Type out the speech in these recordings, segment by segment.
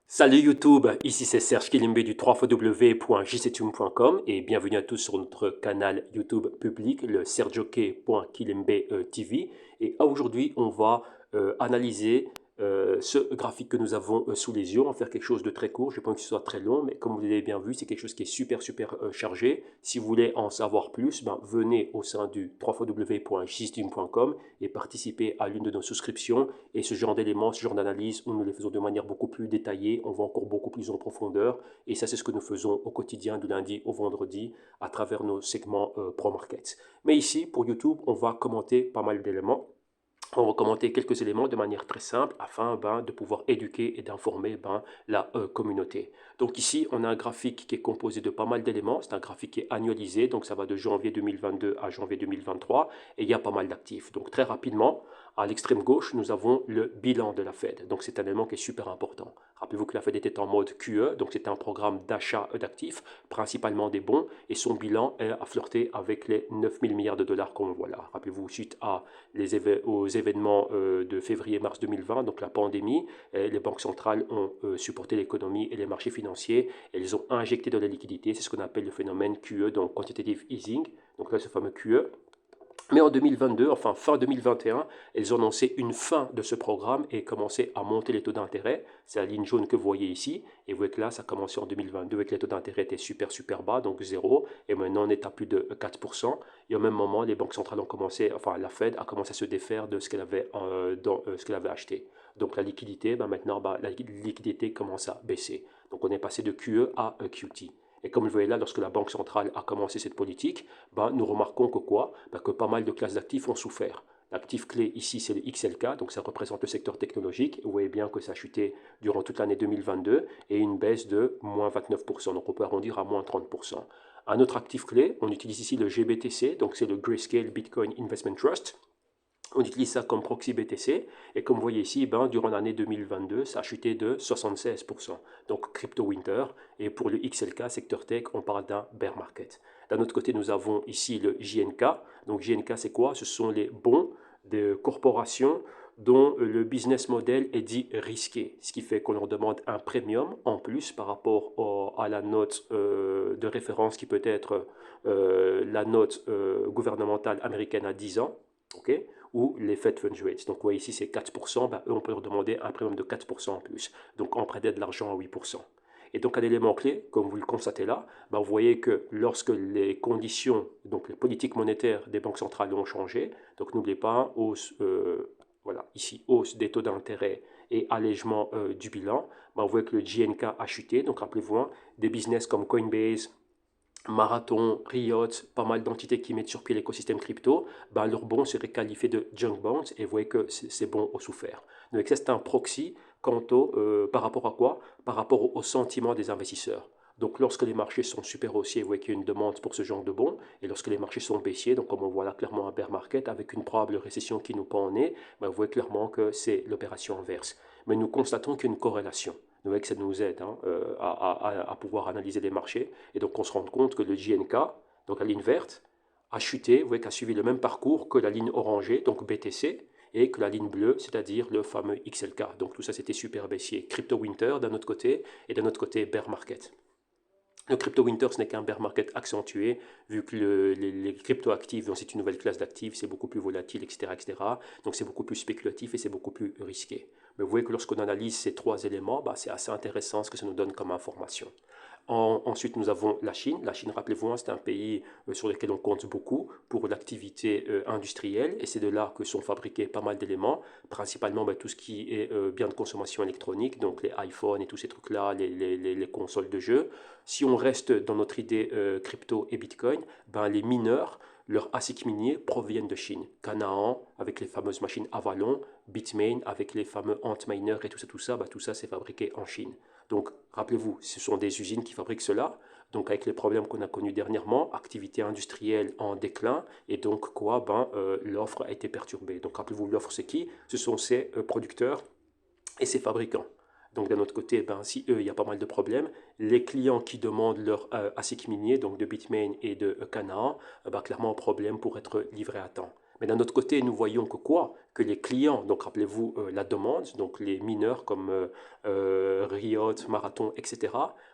Salut YouTube, ici c'est Serge Kilimbe du www.jctune.com et bienvenue à tous sur notre canal YouTube public, le sergioke.kilimbe TV. Et aujourd'hui, on va analyser ce graphique que nous avons sous les yeux. On va faire quelque chose de très court, je ne pense que ce soit très long, mais comme vous l'avez bien vu, c'est quelque chose qui est super chargé. Si vous voulez en savoir plus, venez au sein du www.jctune.com et participez à l'une de nos souscriptions. Et ce genre d'éléments, ce genre d'analyse, nous les faisons de manière beaucoup plus détaillée, on va encore beaucoup plus en profondeur. Et ça, c'est ce que nous faisons au quotidien, du lundi au vendredi, à travers nos segments Pro Market. Mais ici, pour YouTube, on va commenter pas mal d'éléments. On va commenter quelques éléments de manière très simple afin de pouvoir éduquer et d'informer la communauté. Donc ici, on a un graphique qui est composé de pas mal d'éléments. C'est un graphique qui est annualisé, donc ça va de janvier 2022 à janvier 2023 et il y a pas mal d'actifs. Donc très rapidement, à l'extrême gauche, nous avons le bilan de la Fed. Donc c'est un élément qui est super important. Rappelez-vous que la Fed était en mode QE, donc c'était un programme d'achat d'actifs, principalement des bons, et son bilan a flirté avec les 9 000 milliards de dollars qu'on voit là. Rappelez-vous, suite aux événements de février-mars 2020, donc la pandémie, les banques centrales ont supporté l'économie et les marchés financiers, et elles ont injecté de la liquidité, c'est ce qu'on appelle le phénomène QE, donc quantitative easing, donc là ce fameux QE. Mais en 2022, enfin fin 2021, elles ont annoncé une fin de ce programme et commencé à monter les taux d'intérêt. C'est la ligne jaune que vous voyez ici. Et vous voyez que là, ça a commencé en 2022 avec les taux d'intérêt étaient super bas, donc zéro. Et maintenant, on est à plus de 4%. Et au même moment, les banques centrales ont commencé, enfin la Fed a commencé à se défaire de ce qu'elle avait, ce qu'elle avait acheté. Donc la liquidité, maintenant, la liquidité commence à baisser. Donc on est passé de QE à QT. Et comme vous le voyez là, lorsque la Banque centrale a commencé cette politique, nous remarquons que quoi? Que pas mal de classes d'actifs ont souffert. L'actif clé ici, c'est le XLK, donc ça représente le secteur technologique. Vous voyez bien que ça a chuté durant toute l'année 2022 et une baisse de moins 29%, donc on peut arrondir à moins 30%. Un autre actif clé, on utilise ici le GBTC, donc c'est le Grayscale Bitcoin Investment Trust. On utilise ça comme proxy BTC et comme vous voyez ici, durant l'année 2022, ça a chuté de 76%. Donc crypto winter et pour le XLK, secteur tech, on parle d'un bear market. D'un autre côté, nous avons ici le JNK. Donc JNK, c'est quoi? Ce sont les bons de corporations dont le business model est dit risqué, ce qui fait qu'on leur demande un premium en plus par rapport à la note de référence qui peut être la note gouvernementale américaine à 10 ans. Okay, ou les Fed Funds Rates. Donc, vous voyez ici, c'est 4%. Eux, on peut leur demander un premium de 4% en plus. Donc, on prêtait de l'argent à 8%. Et donc, un élément clé, comme vous le constatez là, vous voyez que lorsque les conditions, donc les politiques monétaires des banques centrales ont changé, donc n'oubliez pas, hausse, voilà, ici, hausse des taux d'intérêt et allègement du bilan, vous voyez que le GNK a chuté. Donc, rappelez-vous, des business comme Coinbase, Marathon, Riot, pas mal d'entités qui mettent sur pied l'écosystème crypto, leurs bons seraient qualifiés de junk bonds et vous voyez que ces bons ont souffert. Donc ça, c'est un proxy par rapport à quoi? Par rapport au sentiment des investisseurs. Donc lorsque les marchés sont super haussiers, vous voyez qu'il y a une demande pour ce genre de bons, et lorsque les marchés sont baissiers, donc comme on voit là clairement un bear market avec une probable récession qui nous pend au nez, vous voyez clairement que c'est l'opération inverse. Mais nous constatons qu'il y a une corrélation. Vous voyez que ça nous aide à pouvoir analyser les marchés. Et donc on se rend compte que le JNK, donc la ligne verte, a chuté, vous voyez qu'a suivi le même parcours que la ligne orangée, donc BTC, et que la ligne bleue, c'est-à-dire le fameux XLK. Donc tout ça, c'était super baissier. Crypto Winter d'un autre côté, et d'un autre côté, Bear Market. Le crypto winter, ce n'est qu'un bear market accentué, vu que les crypto-actifs, c'est une nouvelle classe d'actifs, c'est beaucoup plus volatile, etc., etc. Donc c'est beaucoup plus spéculatif et c'est beaucoup plus risqué. Mais vous voyez que lorsqu'on analyse ces trois éléments, c'est assez intéressant ce que ça nous donne comme information. Ensuite, nous avons la Chine. La Chine, rappelez-vous, c'est un pays sur lequel on compte beaucoup pour l'activité industrielle et c'est de là que sont fabriqués pas mal d'éléments, principalement tout ce qui est biens de consommation électronique, donc les iPhones et tous ces trucs-là, les consoles de jeux. Si on reste dans notre idée crypto et Bitcoin, les mineurs, leurs ASIC miniers proviennent de Chine. Canaan avec les fameuses machines Avalon, Bitmain avec les fameux Antminer et tout ça c'est fabriqué en Chine. Donc, rappelez-vous, ce sont des usines qui fabriquent cela. Donc, avec les problèmes qu'on a connus dernièrement, activité industrielle en déclin, et donc quoi, l'offre a été perturbée. Donc, rappelez-vous, l'offre, c'est qui? Ce sont ces producteurs et ces fabricants. Donc, d'un autre côté, si eux, il y a pas mal de problèmes, les clients qui demandent leur ASIC minier, donc de Bitmain et de Canaan, clairement, problème pour être livrés à temps. Mais d'un autre côté, nous voyons que quoi? Que les clients, donc rappelez-vous la demande, donc les mineurs comme Riot, Marathon, etc.,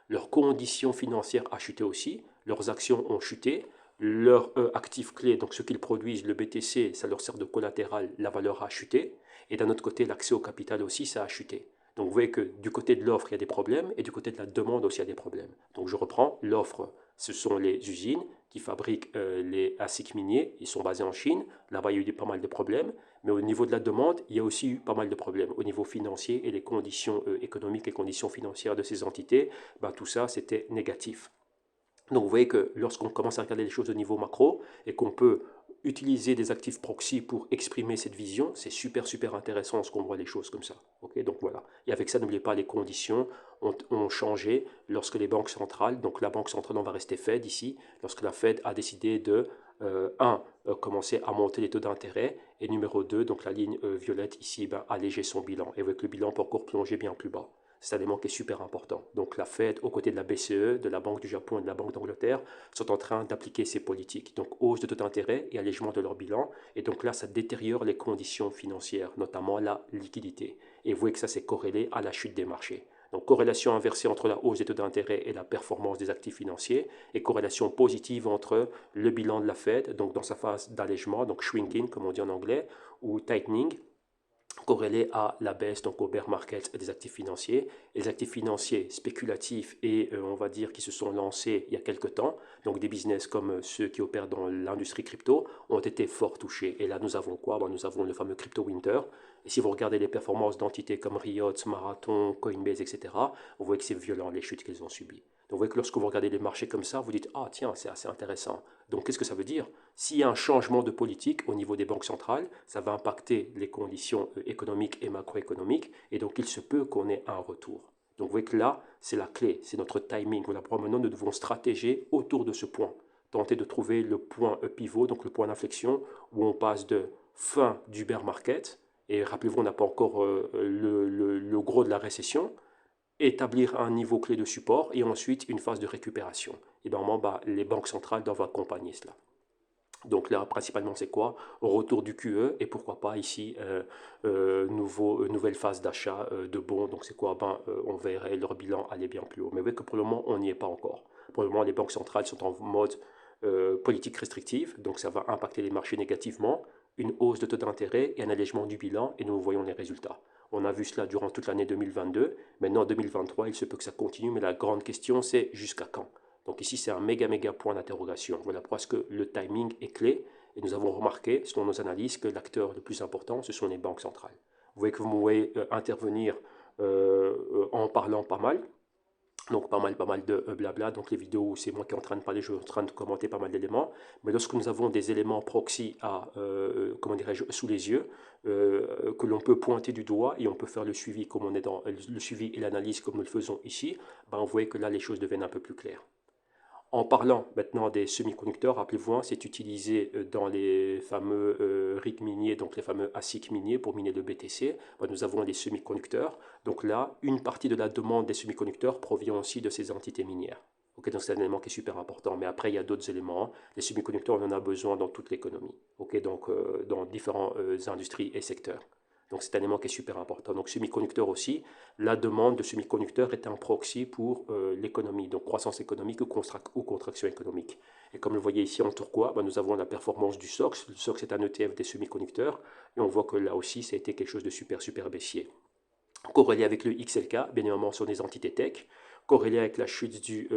leurs conditions financières ont chuté aussi, leurs actions ont chuté, leurs actifs clés, donc ce qu'ils produisent, le BTC, ça leur sert de collatéral, la valeur a chuté, et d'un autre côté, l'accès au capital aussi, ça a chuté. Donc vous voyez que du côté de l'offre, il y a des problèmes, et du côté de la demande aussi, il y a des problèmes. Donc je reprends, l'offre, ce sont les usines qui fabriquent les ASIC miniers, ils sont basés en Chine, là-bas il y a eu pas mal de problèmes, mais au niveau de la demande, il y a aussi eu pas mal de problèmes. Au niveau financier et les conditions économiques et conditions financières de ces entités, ben, tout ça c'était négatif. Donc vous voyez que lorsqu'on commence à regarder les choses au niveau macro et qu'on peut utiliser des actifs proxy pour exprimer cette vision, c'est super intéressant lorsqu'on voit les choses comme ça. Okay, donc voilà. Et avec ça, n'oubliez pas, les conditions ont changé lorsque les banques centrales, donc la banque centrale, on va rester Fed ici, lorsque la Fed a décidé de, commencer à monter les taux d'intérêt, et numéro 2, donc la ligne violette ici, ben, alléger son bilan. Et avec le bilan peut encore plonger bien plus bas. C'est un élément qui est super important. Donc la Fed, aux côtés de la BCE, de la Banque du Japon et de la Banque d'Angleterre, sont en train d'appliquer ces politiques. Donc hausse de taux d'intérêt et allègement de leur bilan. Et donc là, ça détériore les conditions financières, notamment la liquidité. Et vous voyez que ça, c'est corrélé à la chute des marchés. Donc corrélation inversée entre la hausse des taux d'intérêt et la performance des actifs financiers, et corrélation positive entre le bilan de la Fed, donc dans sa phase d'allègement, donc shrinking comme on dit en anglais, ou tightening, corrélé à la baisse, donc au bear market des actifs financiers. Les actifs financiers spéculatifs et on va dire qui se sont lancés il y a quelques temps, donc des business comme ceux qui opèrent dans l'industrie crypto, ont été fort touchés. Et là, nous avons quoi? Ben, nous avons le fameux crypto winter. Et si vous regardez les performances d'entités comme Riot, Marathon, Coinbase, etc., vous voyez que c'est violent les chutes qu'ils ont subies. Donc vous voyez que lorsque vous regardez les marchés comme ça, vous dites « Ah tiens, c'est assez intéressant ». Donc qu'est-ce que ça veut dire? S'il y a un changement de politique au niveau des banques centrales, ça va impacter les conditions économiques et macroéconomiques, et donc il se peut qu'on ait un retour. Donc vous voyez que là, c'est la clé, c'est notre timing. Voilà pourquoi maintenant nous devons stratéger autour de ce point, tenter de trouver le point pivot, donc le point d'inflexion, où on passe de fin du bear market, et rappelez-vous, on n'a pas encore le gros de la récession, établir un niveau clé de support, et ensuite une phase de récupération. Et normalement, bah, les banques centrales doivent accompagner cela. Donc là, principalement, c'est quoi? Retour du QE et pourquoi pas ici, nouvelle phase d'achat de bons. Donc c'est quoi? Ben, on verrait leur bilan aller bien plus haut. Mais vous voyez que pour le moment, on n'y est pas encore. Pour le moment, les banques centrales sont en mode politique restrictive, donc ça va impacter les marchés négativement. Une hausse de taux d'intérêt et un allègement du bilan, et nous voyons les résultats. On a vu cela durant toute l'année 2022. Maintenant, en 2023, il se peut que ça continue, mais la grande question, c'est jusqu'à quand? Donc ici, c'est un méga point d'interrogation. Voilà pourquoi que le timing est clé. Et nous avons remarqué, selon nos analyses, que l'acteur le plus important, ce sont les banques centrales. Vous voyez que vous pouvez intervenir en parlant pas mal. Donc pas mal de blabla. Donc les vidéos où c'est moi qui est en train de parler, je suis en train de commenter pas mal d'éléments. Mais lorsque nous avons des éléments proxy à, comment dirais-je, sous les yeux, que l'on peut pointer du doigt et on peut faire le suivi comme on est dans le suivi et l'analyse comme nous le faisons ici, ben, vous voyez que là les choses deviennent un peu plus claires. En parlant maintenant des semi-conducteurs, rappelez-vous, c'est utilisé dans les fameux rigs miniers, donc les fameux ASIC miniers pour miner le BTC. Nous avons des semi-conducteurs. Donc là, une partie de la demande des semi-conducteurs provient aussi de ces entités minières. Okay, donc c'est un élément qui est super important. Mais après, il y a d'autres éléments. Les semi-conducteurs, on en a besoin dans toute l'économie. Okay, donc dans différentes industries et secteurs. Donc c'est un élément qui est super important. Donc semi-conducteurs aussi, la demande de semi-conducteurs est un proxy pour l'économie, donc croissance économique ou contraction économique. Et comme vous le voyez ici en turquois, nous avons la performance du SOX. Le SOX est un ETF des semi-conducteurs. Et on voit que là aussi, ça a été quelque chose de super baissier. Corrélé avec le XLK, bien évidemment sur des entités tech, corrélé avec la chute du,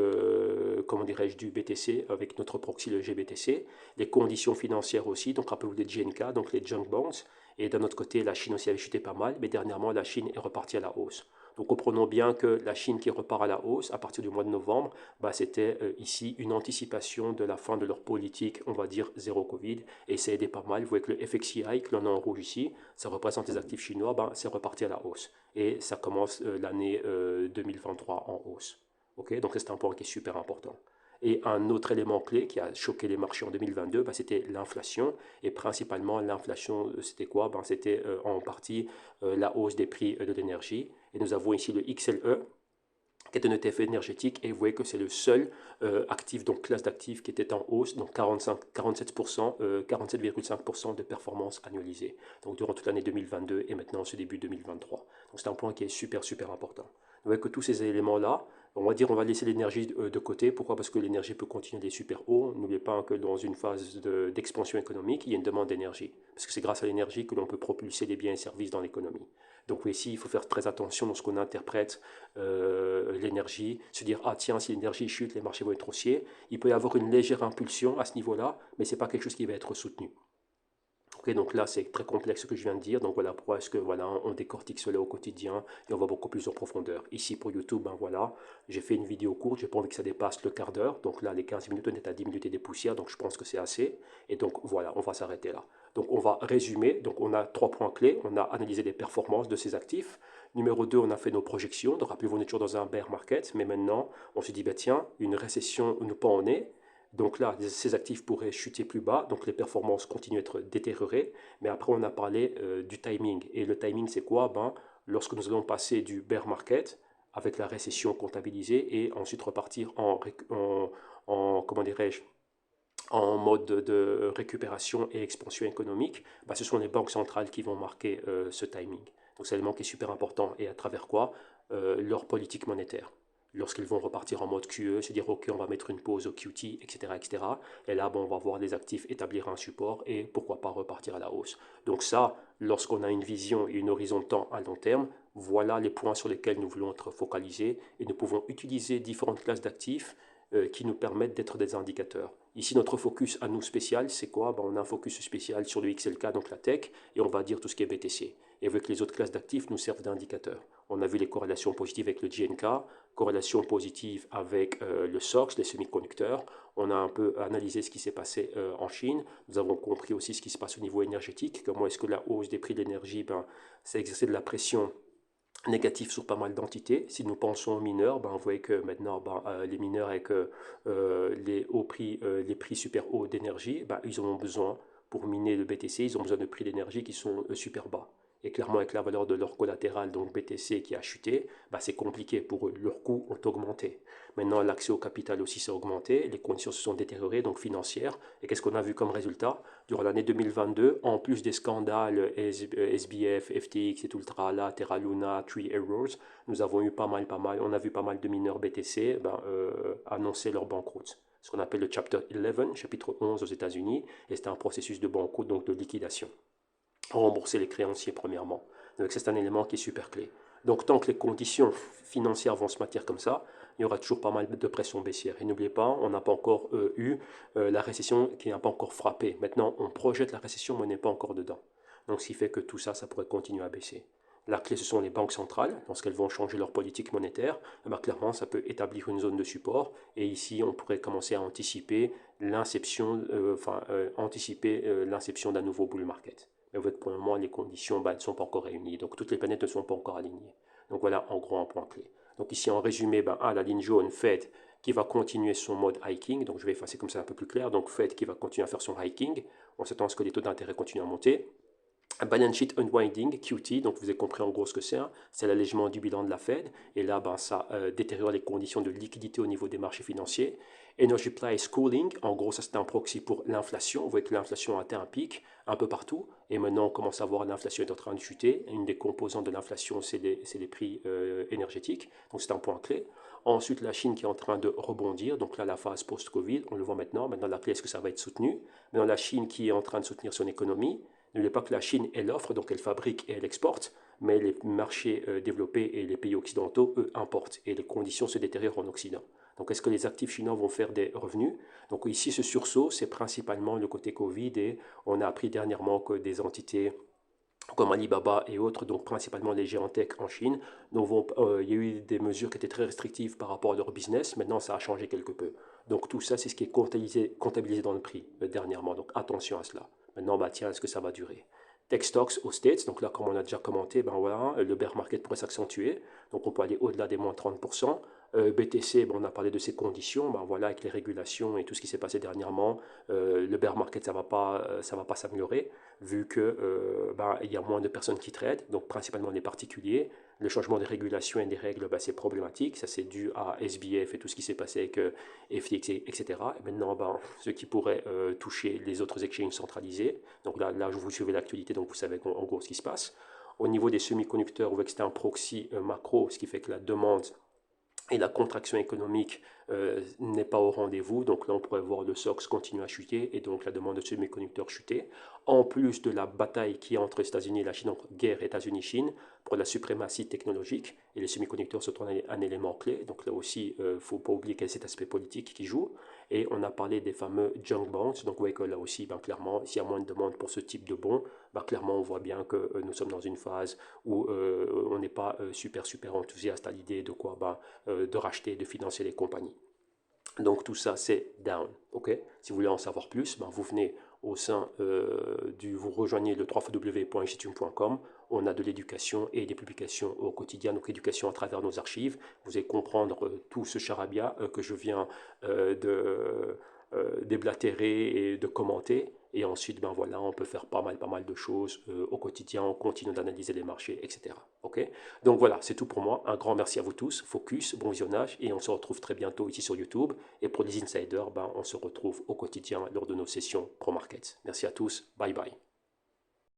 comment dirais-je, du BTC, avec notre proxy, le GBTC, les conditions financières aussi, donc rappelez-vous des GNK, donc les junk bonds, et d'un autre côté, la Chine aussi avait chuté pas mal, mais dernièrement, la Chine est repartie à la hausse. Donc comprenons bien que la Chine qui repart à la hausse à partir du mois de novembre, bah, c'était ici une anticipation de la fin de leur politique, on va dire zéro Covid, et ça a aidé pas mal. Vous voyez que le FXCI, que l'on a en rouge ici, ça représente les actifs chinois, bah, c'est reparti à la hausse. Et ça commence l'année 2023 en hausse. Okay, donc c'est un point qui est super important. Et un autre élément clé qui a choqué les marchés en 2022, bah, c'était l'inflation. Et principalement, l'inflation, c'était quoi? Ben, c'était en partie la hausse des prix de l'énergie. Et nous avons ici le XLE, qui est un ETF énergétique. Et vous voyez que c'est le seul actif, donc classe d'actifs, qui était en hausse, donc 47%, 47,5% de performance annualisée. Donc durant toute l'année 2022 et maintenant ce début 2023. Donc c'est un point qui est super important. Avec tous ces éléments-là, on va dire on va laisser l'énergie de côté. Pourquoi? Parce que l'énergie peut continuer d'aller super haut. N'oubliez pas que dans une phase d'expansion économique, il y a une demande d'énergie. Parce que c'est grâce à l'énergie que l'on peut propulser les biens et services dans l'économie. Donc ici, il faut faire très attention dans ce qu'on interprète l'énergie. Se dire, ah tiens, si l'énergie chute, les marchés vont être haussiers. Il peut y avoir une légère impulsion à ce niveau-là, mais ce n'est pas quelque chose qui va être soutenu. Okay, donc là, c'est très complexe ce que je viens de dire. Donc voilà pourquoi est-ce que voilà, on décortique cela au quotidien et on va beaucoup plus en profondeur. Ici pour YouTube, ben voilà, j'ai fait une vidéo courte, j'ai pas envie que ça dépasse le quart d'heure. Donc là, les 15 minutes, on est à 10 minutes et des poussières, donc je pense que c'est assez. Et donc voilà, on va s'arrêter là. Donc on va résumer. Donc on a 3 points clés. On a analysé les performances de ces actifs. Numéro 2, on a fait nos projections. Donc rappelez-vous, on est toujours dans un bear market, mais maintenant, on se dit, ben, tiens, une récession nous pend au nez. Donc là, ces actifs pourraient chuter plus bas, donc les performances continuent à être détériorées. Mais après, on a parlé du timing. Et le timing, c'est quoi? Ben, lorsque nous allons passer du bear market avec la récession comptabilisée et ensuite repartir comment dirais-je, en mode de récupération et expansion économique, ben, ce sont les banques centrales qui vont marquer ce timing. Donc c'est un élément qui est super important. Et à travers quoi? Leur politique monétaire lorsqu'ils vont repartir en mode QE, se dire ok on va mettre une pause au QT, etc. etc. Et là bon, on va voir les actifs établir un support et pourquoi pas repartir à la hausse. Donc ça, lorsqu'on a une vision et une horizon de temps à long terme, voilà les points sur lesquels nous voulons être focalisés et nous pouvons utiliser différentes classes d'actifs qui nous permettent d'être des indicateurs. Ici, notre focus à nous spécial, c'est quoi? Ben, on a un focus spécial sur le XLK, donc la tech, et on va dire tout ce qui est BTC. Et avec les autres classes d'actifs, nous servent d'indicateurs. On a vu les corrélations positives avec le GNK, corrélation positive avec le SOX, les semi-conducteurs. On a un peu analysé ce qui s'est passé en Chine. Nous avons compris aussi ce qui se passe au niveau énergétique. Comment est-ce que la hausse des prix de l'énergie, ben, ça a exercé de la pression négative sur pas mal d'entités. Si nous pensons aux mineurs, ben, vous voyez que maintenant, ben, les mineurs avec les prix super hauts d'énergie, ben, ils ont besoin, pour miner le BTC, ils ont besoin de prix d'énergie qui sont super bas. Et clairement, avec la valeur de leur collatéral, donc BTC qui a chuté, bah, c'est compliqué pour eux. Leurs coûts ont augmenté. Maintenant, l'accès au capital aussi s'est augmenté. Les conditions se sont détériorées, donc financières. Et qu'est-ce qu'on a vu comme résultat? Durant l'année 2022, en plus des scandales SBF, FTX et tout le tralala, Terra Luna, Three Arrows, nous avons eu on a vu pas mal de mineurs BTC annoncer leur banqueroute. Ce qu'on appelle le Chapter 11, chapitre 11 aux États-Unis. Et c'était un processus de banqueroute, donc de liquidation. Rembourser les créanciers premièrement. Donc c'est un élément qui est super clé. Donc tant que les conditions financières vont se maintenir comme ça, il y aura toujours pas mal de pression baissière. Et n'oubliez pas, on n'a pas encore eu la récession qui n'a pas encore frappé. Maintenant, on projette la récession, mais on n'est pas encore dedans. Donc ce qui fait que tout ça, ça pourrait continuer à baisser. La clé, ce sont les banques centrales. Lorsqu'elles vont changer leur politique monétaire, clairement, ça peut établir une zone de support. Et ici, on pourrait commencer à anticiper l'inception d'un nouveau bull market. Mais pour le moment, les conditions ne sont pas encore réunies. Donc, toutes les planètes ne sont pas encore alignées. Donc, voilà, en gros, un point clé. Donc, ici, en résumé, la ligne jaune, Fed, qui va continuer son mode hiking. Donc, je vais effacer comme ça un peu plus clair. Donc, Fed qui va continuer à faire son hiking. On s'attend à ce que les taux d'intérêt continuent à monter. Un balance sheet unwinding, QT, donc vous avez compris en gros ce que c'est, hein. C'est l'allègement du bilan de la Fed, et là ça détériore les conditions de liquidité au niveau des marchés financiers. Energy price cooling, en gros ça c'est un proxy pour l'inflation, vous voyez que l'inflation a atteint un pic un peu partout, et maintenant on commence à voir l'inflation est en train de chuter, une des composantes de l'inflation c'est les prix énergétiques, donc c'est un point clé. Ensuite la Chine qui est en train de rebondir, donc là la phase post-Covid, on le voit maintenant la clé est-ce que ça va être soutenu. Maintenant la Chine qui est en train de soutenir son économie. N'oubliez pas que la Chine, elle offre, donc elle fabrique et elle exporte, mais les marchés développés et les pays occidentaux, eux, importent. Et les conditions se détériorent en Occident. Donc est-ce que les actifs chinois vont faire des revenus? Donc ici, ce sursaut, c'est principalement le côté Covid et on a appris dernièrement que des entités comme Alibaba et autres, donc principalement les géants tech en Chine, il y a eu des mesures qui étaient très restrictives par rapport à leur business. Maintenant, ça a changé quelque peu. Donc tout ça, c'est ce qui est comptabilisé dans le prix dernièrement. Donc attention à cela. Maintenant, tiens, est-ce que ça va durer? Tech stocks aux States, donc là, comme on a déjà commenté, voilà, le bear market pourrait s'accentuer. Donc on peut aller au-delà des moins 30%. BTC, on a parlé de ces conditions, voilà, avec les régulations et tout ce qui s'est passé dernièrement, le bear market, ça va pas s'améliorer, vu que il y a moins de personnes qui tradent, donc principalement les particuliers. Le changement des régulations et des règles, c'est problématique. Ça, c'est dû à SBF et tout ce qui s'est passé avec FTX, etc. Et maintenant, ce qui pourrait toucher les autres exchanges centralisés. Donc là, vous suivez l'actualité, donc vous savez en gros ce qui se passe. Au niveau des semi-conducteurs, vous voyez que c'était un proxy macro, ce qui fait que la demande et la contraction économique n'est pas au rendez-vous. Donc là, on pourrait voir le SOX continuer à chuter et donc la demande de semi-conducteurs chuter. En plus de la bataille qui est entre les États-Unis et la Chine, donc guerre États-Unis-Chine pour la suprématie technologique, et les semi-conducteurs sont un élément clé. Donc là aussi, il ne faut pas oublier qu'il y a cet aspect politique qui joue. Et on a parlé des fameux junk bonds. Donc vous voyez que là aussi, ben, clairement, s'il y a moins de demande pour ce type de bons, ben, clairement, on voit bien que nous sommes dans une phase où on n'est pas super enthousiaste à l'idée de quoi ben, de racheter, de financer les compagnies. Donc tout ça, c'est down. Ok. Si vous voulez en savoir plus, ben, vous venez au sein vous rejoignez le www.jtune.com. On a de l'éducation et des publications au quotidien, donc éducation à travers nos archives. Vous allez comprendre tout ce charabia que je viens de déblatérer et de commenter. Et ensuite, ben voilà, on peut faire pas mal de choses au quotidien, on continue d'analyser les marchés, etc. Ok. Donc voilà, c'est tout pour moi. Un grand merci à vous tous. Focus, bon visionnage et on se retrouve très bientôt ici sur YouTube. Et pour les insiders, ben, on se retrouve au quotidien lors de nos sessions Pro Markets. Merci à tous. Bye bye.